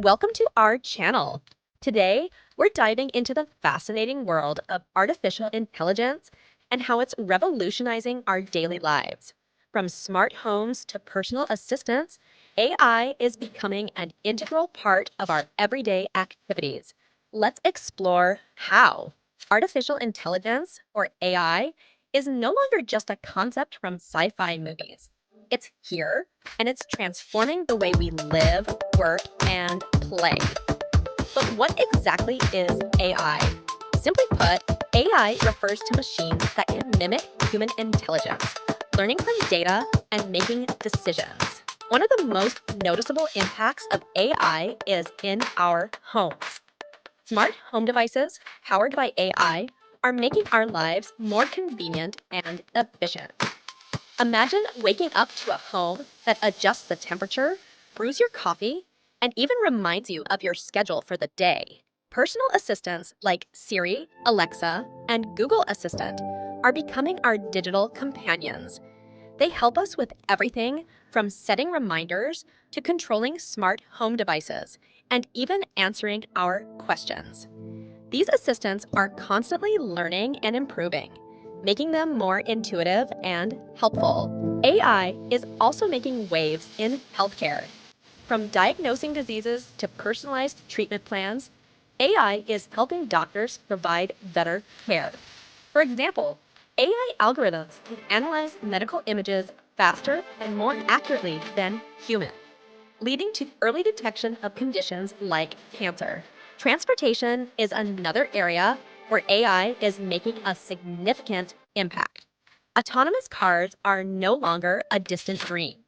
Welcome to our channel. Today, we're diving into the fascinating world of artificial intelligence and how it's revolutionizing our daily lives. From smart homes to personal assistants, AI is becoming an integral part of our everyday activities. Let's explore how artificial intelligence, or AI, is no longer just a concept from sci fi movies. It's here, and it's transforming the way we live, work, and play. But what exactly is AI? Simply put, AI refers to machines that can mimic human intelligence, learning from data and making decisions. One of the most noticeable impacts of AI is in our homes. Smart home devices powered by AI are making our lives more convenient and efficient. Imagine waking up to a home that adjusts the temperature, brews your coffee, and even reminds you of your schedule for the day. Personal assistants like Siri, Alexa, and Google Assistant are becoming our digital companions. They help us with everything from setting reminders to controlling smart home devices and even answering our questions. These assistants are constantly learning and improving, making them more intuitive and helpful. AI is also making waves in healthcare. From diagnosing diseases to personalized treatment plans, AI is helping doctors provide better care. For example, AI algorithms can analyze medical images faster and more accurately than humans, leading to early detection of conditions like cancer. Transportation is another area where AI is making a significant impact. Autonomous cars are no longer a distant dream.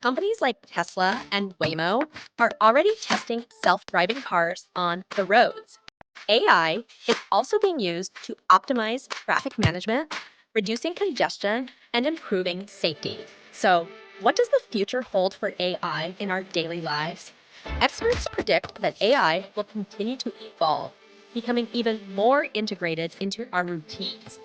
Companies like Tesla and Waymo are already testing self driving cars on the roads. AI is also being used to optimize traffic management, reducing congestion, and improving safety. So, what does the future hold for AI in our daily lives? Experts predict that AI will continue to evolve, becoming even more integrated into our routines.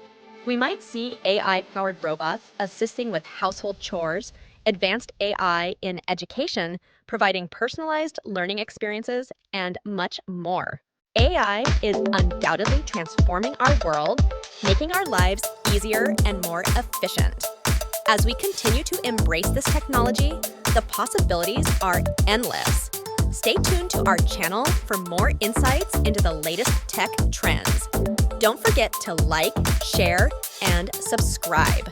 We might see AI powered robots assisting with household chores, advanced AI in education, providing personalized learning experiences, and much more. AI is undoubtedly transforming our world, making our lives easier and more efficient. As we continue to embrace this technology, the possibilities are endless. Stay tuned to our channel for more insights into the latest tech trends. Don't forget to like, share, and subscribe.